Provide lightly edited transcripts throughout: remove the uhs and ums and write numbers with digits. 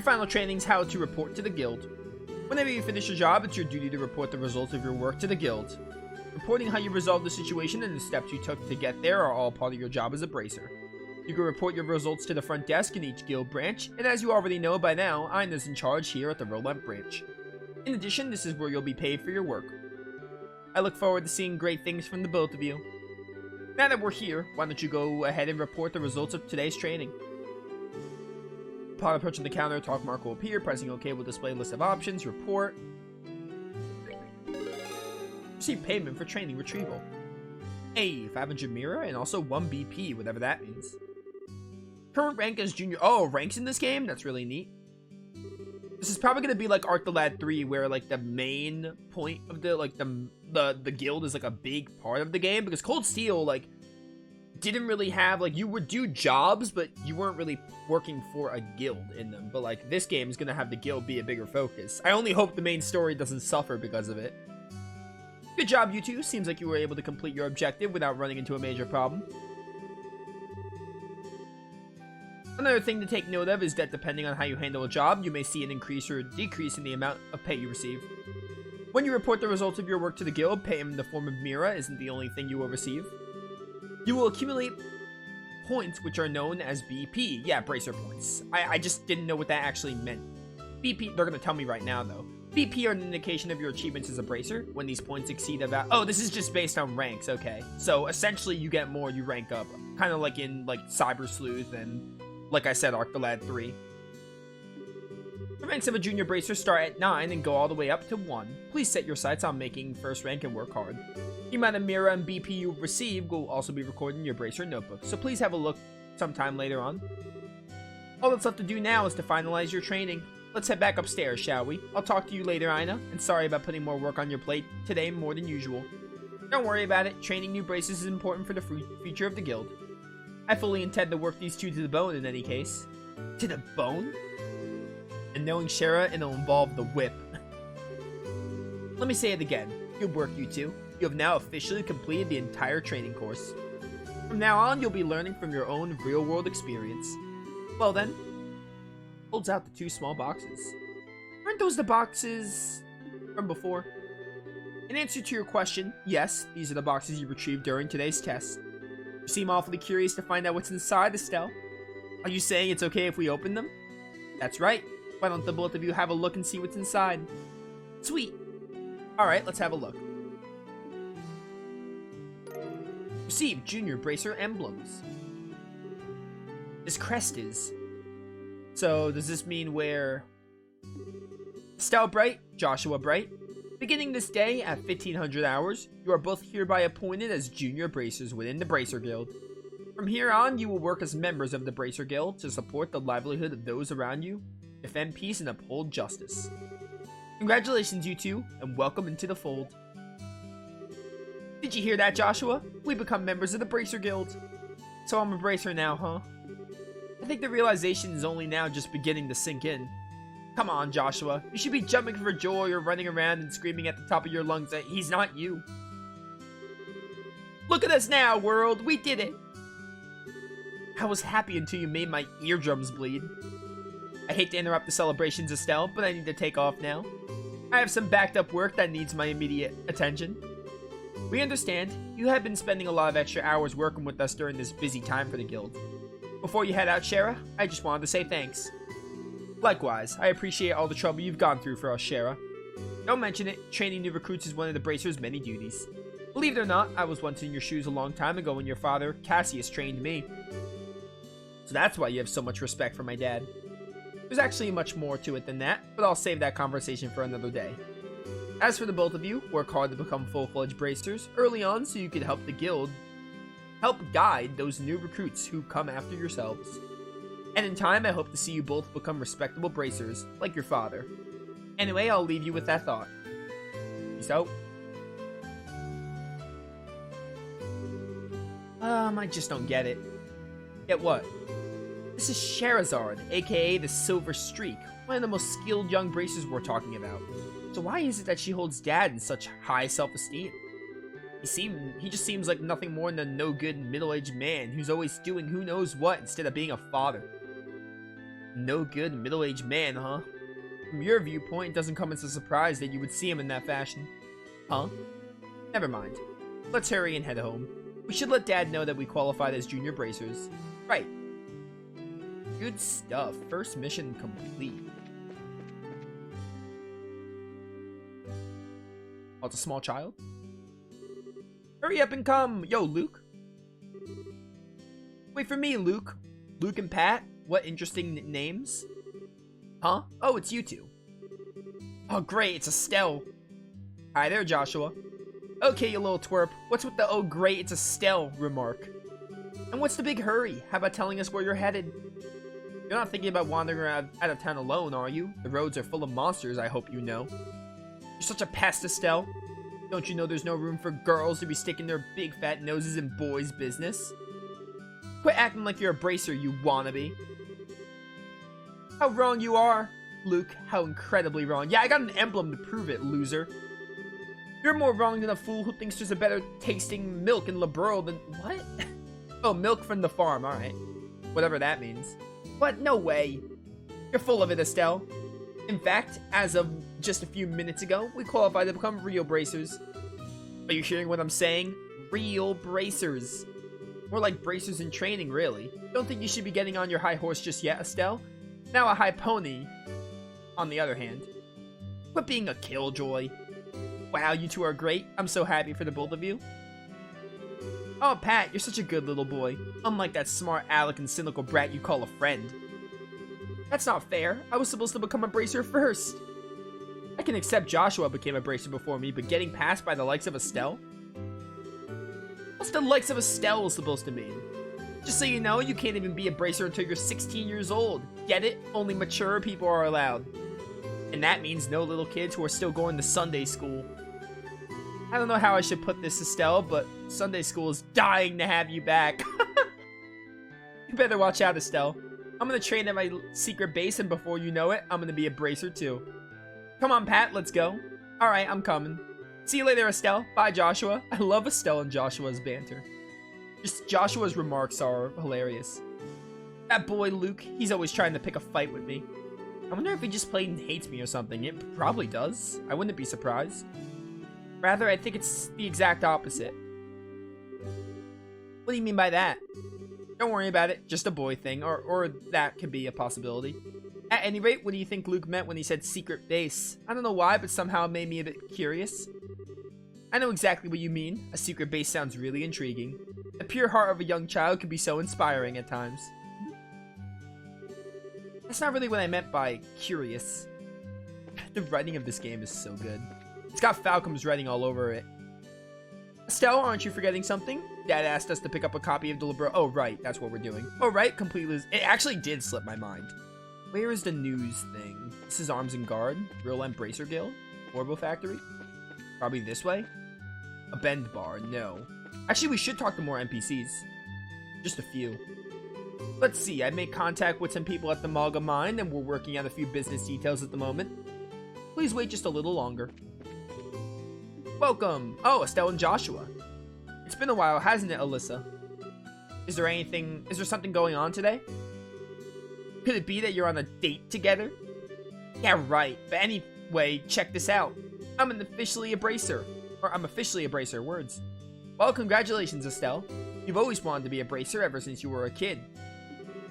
Your final training is how to report to the guild. Whenever you finish a job, it's your duty to report the results of your work to the guild. Reporting how you resolved the situation and the steps you took to get there are all part of your job as a bracer. You can report your results to the front desk in each guild branch, and as you already know by now, Ina's in charge here at the Roland branch. In addition, this is where you'll be paid for your work. I look forward to seeing great things from the both of you. Now that we're here, why don't you go ahead and report the results of today's training. Upon approaching the counter, a talk mark will appear. Pressing OK will display a list of options. Report. Receive payment for training retrieval. Hey, 500 Mira and also 1 BP, whatever that means. Current rank as junior. Oh, ranks in this game? That's really neat. This is probably going to be like Arc the Lad 3, where like the main point of the guild is like a big part of the game, because Cold Steel like didn't really have, like, you would do jobs, but you weren't really working for a guild in them. But like this game is going to have the guild be a bigger focus. I only hope the main story doesn't suffer because of it. Good job, you two. Seems like you were able to complete your objective without running into a major problem. Another thing to take note of is that depending on how you handle a job, you may see an increase or decrease in the amount of pay you receive. When you report the results of your work to the guild, payment in the form of Mira isn't the only thing you will receive. You will accumulate points which are known as BP. Yeah, bracer points. I just didn't know what that actually meant. BP, they're going to tell me right now though. BP are an indication of your achievements as a bracer. When these points exceed a value. Oh, this is just based on ranks, okay. So essentially you get more, you rank up. Kind of like in like Cyber Sleuth and, like I said, Arc the Lad 3. The ranks of a junior bracer start at 9 and go all the way up to 1. Please set your sights on making first rank and work hard. The amount of Mira and BP you receive will also be recorded in your bracer notebook, so please have a look sometime later on. All that's left to do now is to finalize your training. Let's head back upstairs, shall we? I'll talk to you later, Ina, and sorry about putting more work on your plate today more than usual. Don't worry about it, training new bracers is important for the future of the guild. I fully intend to work these two to the bone in any case. To the bone? And knowing Shara, it'll involve the whip. Let me say it again. Good work, you two. You have now officially completed the entire training course. From now on, you'll be learning from your own real-world experience. Well then, holds out the 2 small boxes. Aren't those the boxes from before? In answer to your question, yes, these are the boxes you retrieved during today's test. You seem awfully curious to find out what's inside, Estelle. Are you saying it's okay if we open them? That's right. Why don't the both of you have a look and see what's inside? Sweet. Alright, let's have a look. Receive Junior Bracer Emblems. This crest is. So, does this mean we're Estelle Bright, Joshua Bright? Beginning this day at 1500 hours, you are both hereby appointed as junior bracers within the Bracer Guild. From here on, you will work as members of the Bracer Guild to support the livelihood of those around you, defend peace, and uphold justice. Congratulations, you two, and welcome into the fold. Did you hear that, Joshua? We become members of the Bracer Guild. So I'm a bracer now, huh? I think the realization is only now just beginning to sink in. Come on, Joshua. You should be jumping for joy or running around and screaming at the top of your lungs that he's not you. Look at us now, world. We did it. I was happy until you made my eardrums bleed. I hate to interrupt the celebrations, Estelle, but I need to take off now. I have some backed up work that needs my immediate attention. We understand. You have been spending a lot of extra hours working with us during this busy time for the guild. Before you head out, Shara, I just wanted to say thanks. Likewise, I appreciate all the trouble you've gone through for us, Shara. Don't mention it, training new recruits is one of the Bracer's many duties. Believe it or not, I was once in your shoes a long time ago when your father, Cassius, trained me. So that's why you have so much respect for my dad. There's actually much more to it than that, but I'll save that conversation for another day. As for the both of you, work hard to become full-fledged bracers early on so you can help the guild help guide those new recruits who come after yourselves. And in time, I hope to see you both become respectable bracers, like your father. Anyway, I'll leave you with that thought. Peace out. I just don't get it. Get what? This is Sherazard, aka the Silver Streak, one of the most skilled young bracers we're talking about. So why is it that she holds Dad in such high self-esteem? He just seems like nothing more than a no-good middle-aged man who's always doing who knows what instead of being a father. No good middle-aged man, huh? From your viewpoint, it doesn't come as a surprise that you would see him in that fashion. Huh? Never mind. Let's hurry and head home. We should let Dad know that we qualified as junior bracers. Right. Good stuff. First mission complete. Oh, it's a small child? Hurry up and come! Yo, Luke. Wait for me, Luke. Luke and Pat? What interesting names? Huh? Oh, it's you two. Oh, great, it's Estelle. Hi there, Joshua. Okay, you little twerp. What's with the "oh great, it's Estelle" remark? And what's the big hurry? How about telling us where you're headed? You're not thinking about wandering around out of town alone, are you? The roads are full of monsters, I hope you know. You're such a pest, Estelle. Don't you know there's no room for girls to be sticking their big fat noses in boys' business? Quit acting like you're a bracer, you wannabe. How wrong you are, Luke. How incredibly wrong. Yeah, I got an emblem to prove it, loser. You're more wrong than a fool who thinks there's a better tasting milk in Liberal than... What? Oh, milk from the farm, alright. Whatever that means. What? No way. You're full of it, Estelle. In fact, as of just a few minutes ago, we qualified to become real bracers. Are you hearing what I'm saying? Real bracers. More like bracers in training, really. Don't think you should be getting on your high horse just yet, Estelle. Now a high pony, on the other hand. Quit being a killjoy. Wow, you two are great. I'm so happy for the both of you. Oh, Pat, you're such a good little boy. Unlike that smart aleck and cynical brat you call a friend. That's not fair. I was supposed to become a bracer first. I can accept Joshua became a bracer before me, but getting passed by the likes of Estelle? What's the likes of Estelle supposed to mean? Just so you know, you can't even be a bracer until you're 16 years old. Get it? Only mature people are allowed. And that means no little kids who are still going to Sunday school. I don't know how I should put this, Estelle, but Sunday school is dying to have you back. You better watch out, Estelle. I'm gonna train at my secret base, and before you know it, I'm gonna be a bracer too. Come on, Pat, let's go. Alright, I'm coming. See you later, Estelle. Bye, Joshua. I love Estelle and Joshua's banter. Just Joshua's remarks are hilarious. That boy, Luke, he's always trying to pick a fight with me. I wonder if he just plain hates me or something. It probably does. I wouldn't be surprised. Rather, I think it's the exact opposite. What do you mean by that? Don't worry about it. Just a boy thing. Or that could be a possibility. At any rate, what do you think Luke meant when he said secret base? I don't know why, but somehow it made me a bit curious. I know exactly what you mean. A secret base sounds really intriguing. The pure heart of a young child can be so inspiring at times. That's not really what I meant by curious. The writing of this game is so good. It's got Falcom's writing all over it. Estelle, aren't you forgetting something? Dad asked us to pick up a copy of the Libro. Oh, right. That's what we're doing. Oh, right. Completely. It actually did slip my mind. Where is the news thing? This is Arms and Guard. Real End Bracer Guild. Orbo Factory. Probably this way. A Bend Bar. No. Actually, we should talk to more NPCs. Just a few. Let's see. I made contact with some people at the Malga Mine, and we're working out a few business details at the moment. Please wait just a little longer. Welcome! Oh, Estelle and Joshua. It's been a while, hasn't it, Alyssa? Is there something going on today? Could it be that you're on a date together? Yeah, right. But anyway, check this out. I'm officially a bracer. Words. Well, congratulations, Estelle. You've always wanted to be a bracer ever since you were a kid.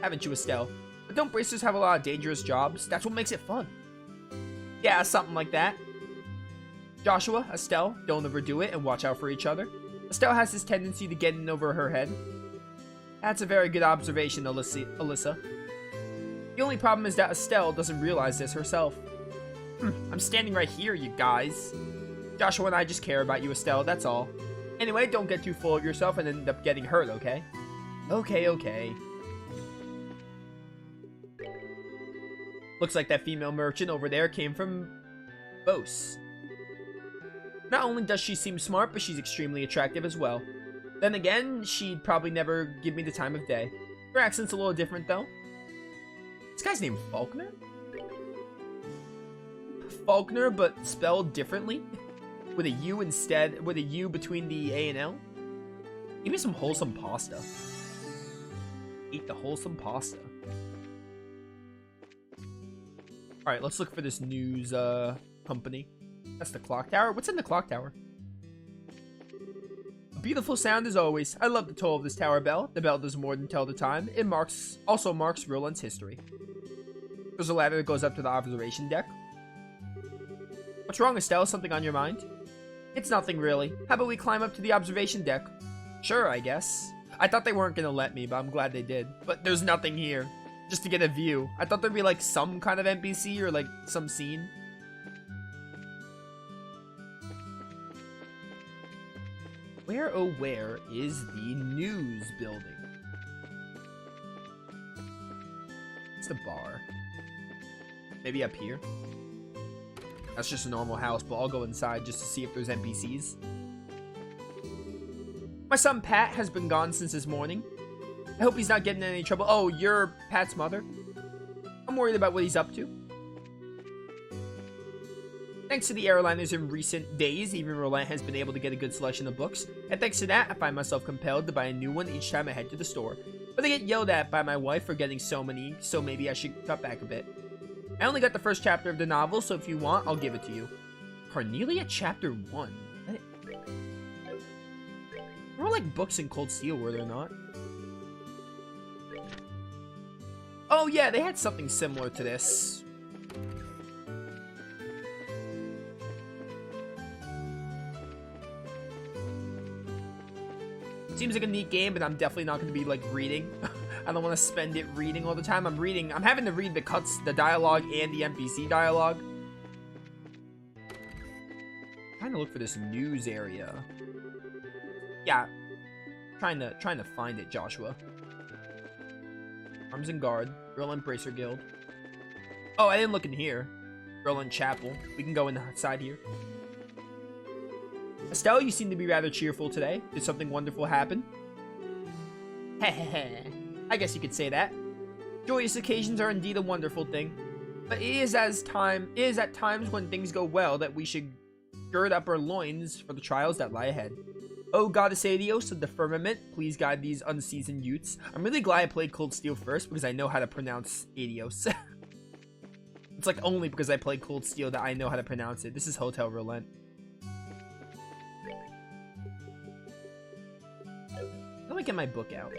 Haven't you, Estelle? But don't bracers have a lot of dangerous jobs? That's what makes it fun. Yeah, something like that. Joshua, Estelle, don't overdo it and watch out for each other. Estelle has this tendency to get in over her head. That's a very good observation, Alyssa. The only problem is that Estelle doesn't realize this herself. I'm standing right here, you guys. Joshua and I just care about you, Estelle, that's all. Anyway, don't get too full of yourself and end up getting hurt, okay? Okay. Looks like that female merchant over there came from Bose. Not only does she seem smart, but she's extremely attractive as well. Then again, she'd probably never give me the time of day. Her accent's a little different, though. This guy's named Faulkner? Faulkner, but spelled differently? With a U between the A and L? Give me some wholesome pasta. Eat the wholesome pasta. Alright, let's look for this news, company. That's the clock tower. What's in the clock tower? A beautiful sound as always. I love the toll of this tower bell. The bell does more than tell the time. It also marks Roland's history. There's a ladder that goes up to the observation deck. What's wrong, Estelle? Something on your mind? It's nothing really. How about we climb up to the observation deck? Sure, I guess. I thought they weren't gonna let me, but I'm glad they did. But there's nothing here. Just to get a view. I thought there'd be like some kind of NPC or like some scene. Where, oh where, is the news building? It's the bar. Maybe up here? That's just a normal house, but I'll go inside just to see if there's NPCs. My son Pat has been gone since this morning. I hope he's not getting in any trouble. Oh, you're Pat's mother? I'm worried about what he's up to. Thanks to the airliners in recent days, even Roland has been able to get a good selection of books. And thanks to that, I find myself compelled to buy a new one each time I head to the store. But I get yelled at by my wife for getting so many, so maybe I should cut back a bit. I only got the first chapter of the novel, so if you want, I'll give it to you. Cornelia Chapter 1. There were like books in Cold Steel, were there not? Oh yeah, they had something similar to this. Seems like a neat game, but I'm definitely not going to be like reading. I don't want to spend it reading all the time. I'm having to read the dialogue and the NPC dialogue. Trying to look for this news area. Yeah, trying to find it, Joshua. Arms and Guard, Roland Bracer Guild. Oh, I didn't look in here. Roland Chapel. We can go inside here. Estelle, you seem to be rather cheerful today. Did something wonderful happen? Hehehe. I guess you could say that. Joyous occasions are indeed a wonderful thing. But it is at times when things go well that we should gird up our loins for the trials that lie ahead. Oh, Goddess Adios of the firmament, please guide these unseasoned youths. I'm really glad I played Cold Steel first because I know how to pronounce Adios. It's like only because I played Cold Steel that I know how to pronounce it. This is Hotel Roland. How do I get my book out?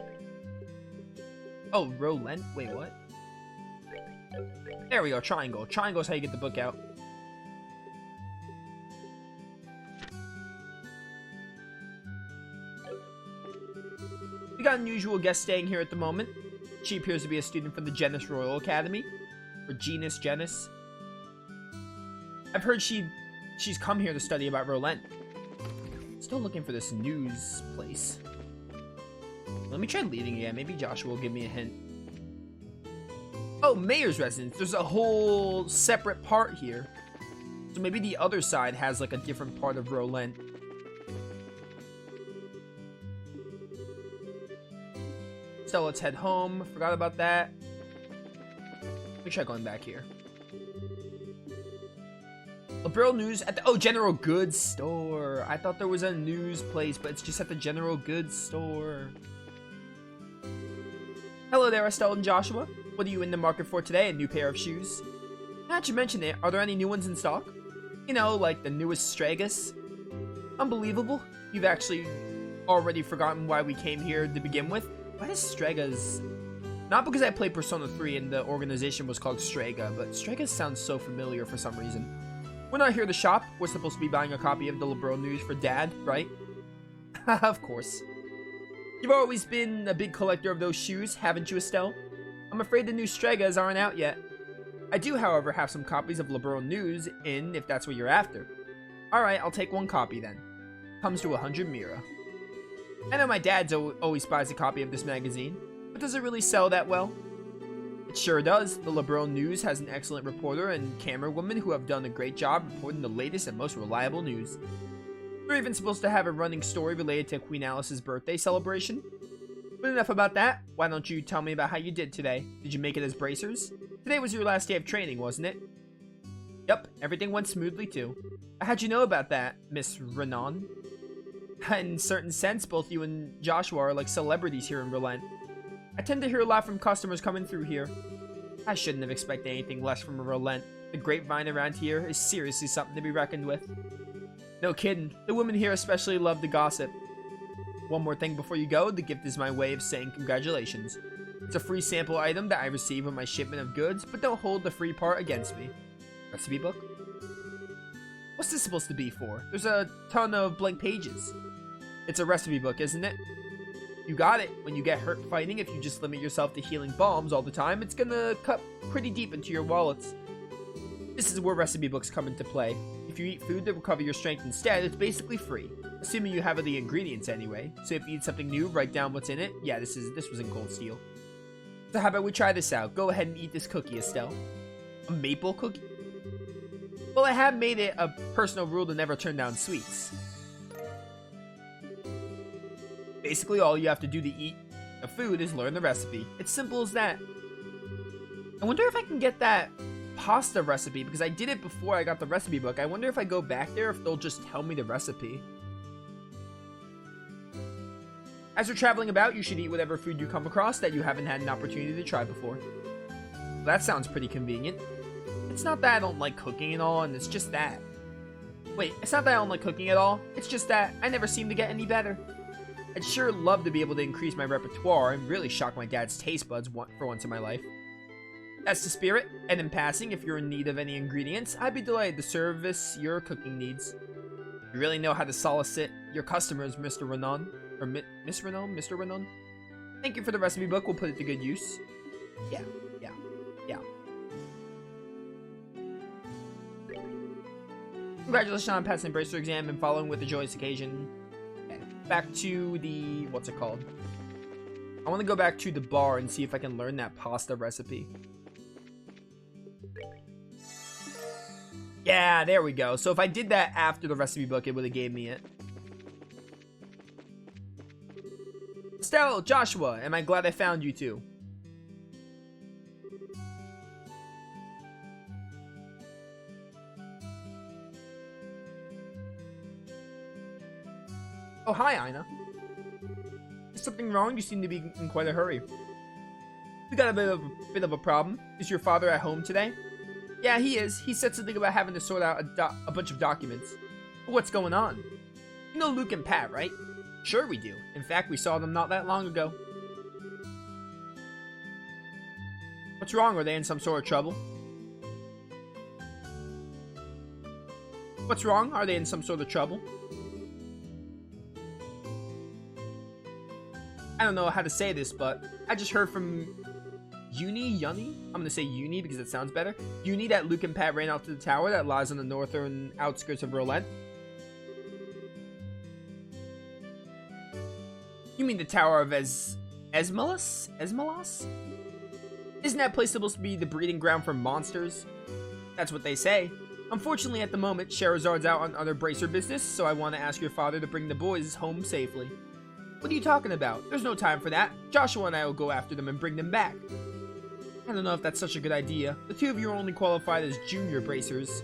Oh, Roland? Wait, what? There we go, triangle. Triangle's how you get the book out. We got an unusual guest staying here at the moment. She appears to be a student from the Genus Royal Academy. Or Genus. I've heard she's come here to study about Roland. Still looking for this news place. Let me try leaving again. Maybe Joshua will give me a hint. Oh, Mayor's residence. There's a whole separate part here. So maybe the other side has like a different part of Roland. So let's head home. Forgot about that. Let me try going back here. Liberal news at the General Goods store. I thought there was a news place, but it's just at the General Goods store. Hello there, Estelle and Joshua. What are you in the market for today? A new pair of shoes? Now that you mention it, are there any new ones in stock? You know, like the newest Stragus? Unbelievable. You've actually already forgotten why we came here to begin with. Why does Stregas... Not because I played Persona 3 and the organization was called Strega, but Stregas sounds so familiar for some reason. We're not here to shop. We're supposed to be buying a copy of the Liberal News for Dad, right? Of course. You've always been a big collector of those shoes, haven't you, Estelle? I'm afraid the new Stregas aren't out yet. I do, however, have some copies of Liberal News in, if that's what you're after. Alright, I'll take one copy then. Comes to 100 Mira. I know my dad's always buys a copy of this magazine, but does it really sell that well? It sure does. The Liberal News has an excellent reporter and camerawoman who have done a great job reporting the latest and most reliable news. They're even supposed to have a running story related to Queen Alice's birthday celebration. But enough about that. Why don't you tell me about how you did today? Did you make it as bracers? Today was your last day of training, wasn't it? Yep, everything went smoothly too. How'd you know about that, Miss Renan? In a certain sense, both you and Joshua are like celebrities here in Roland. I tend to hear a lot from customers coming through here. I shouldn't have expected anything less from Roland. The grapevine around here is seriously something to be reckoned with. No kidding, the women here especially love to gossip. One more thing before you go, the gift is my way of saying congratulations. It's a free sample item that I receive with my shipment of goods, but don't hold the free part against me. Recipe book? What's this supposed to be for? There's a ton of blank pages. It's a recipe book, isn't it? You got it. When you get hurt fighting, if you just limit yourself to healing bombs all the time, it's gonna cut pretty deep into your wallets. This is where recipe books come into play. If you eat food to recover your strength instead, it's basically free. Assuming you have the ingredients anyway. So if you eat something new, write down what's in it. Yeah, this was in Cold Steel. So how about we try this out? Go ahead and eat this cookie, Estelle. A maple cookie? Well, I have made it a personal rule to never turn down sweets. Basically, all you have to do to eat a food is learn the recipe. It's simple as that. I wonder if I can get that pasta recipe, because I did it before I got the recipe book. I wonder if I go back there, if they'll just tell me the recipe. As you're traveling about, you should eat whatever food you come across that you haven't had an opportunity to try before. Well, that sounds pretty convenient. It's not that I don't like cooking at all, and it's just that. Wait, it's not that I don't like cooking at all, it's just that I never seem to get any better. I'd sure love to be able to increase my repertoire and really shock my dad's taste buds for once in my life. That's the spirit, and in passing, if you're in need of any ingredients, I'd be delighted to service your cooking needs. You really know how to solicit your customers, Mr. Renan. Or Miss Renan? Mr. Renan? Thank you for the recipe book, we'll put it to good use. Yeah. Congratulations on passing the bracer exam and following with the joyous occasion. Okay, back to the... what's it called? I want to go back to the bar and see if I can learn that pasta recipe. Yeah, there we go. So if I did that after the recipe book, it would have gave me it. Estelle, Joshua, am I glad I found you two? Oh, hi, Ina. Is something wrong? You seem to be in quite a hurry. We got a bit of a problem. Is your father at home today? Yeah, he is. He said something about having to sort out a bunch of documents. But what's going on? You know Luke and Pat, right? Sure we do. In fact, we saw them not that long ago. What's wrong? Are they in some sort of trouble? What's wrong? Are they in some sort of trouble? I don't know how to say this, but I just heard from Yuni? I'm gonna say Uni because it sounds better. Uni that Luke and Pat ran out to the tower that lies on the northern outskirts of Roulette. You mean the Tower of Esmalas? Isn't that place supposed to be the breeding ground for monsters? That's what they say. Unfortunately, at the moment, Scheherazad's out on other bracer business, so I want to ask your father to bring the boys home safely. What are you talking about? There's no time for that. Joshua and I will go after them and bring them back. I don't know if that's such a good idea. The two of you are only qualified as junior bracers.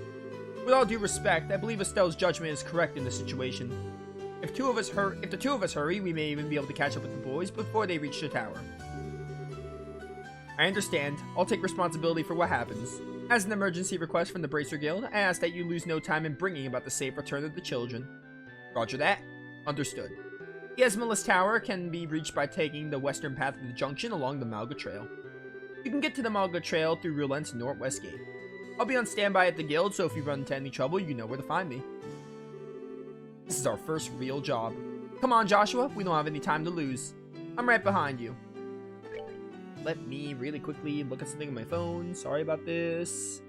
With all due respect, I believe Estelle's judgment is correct in this situation. If the two of us hurry, we may even be able to catch up with the boys before they reach the tower. I understand. I'll take responsibility for what happens. As an emergency request from the Bracer Guild, I ask that you lose no time in bringing about the safe return of the children. Roger that. Understood. The Esmalas Tower can be reached by taking the western path of the junction along the Malga Trail. You can get to the Malga Trail through Roulette's northwest gate. I'll be on standby at the guild, so if you run into any trouble, you know where to find me. This is our first real job. Come on, Joshua, we don't have any time to lose. I'm right behind you. Let me really quickly look at something on my phone. Sorry about this.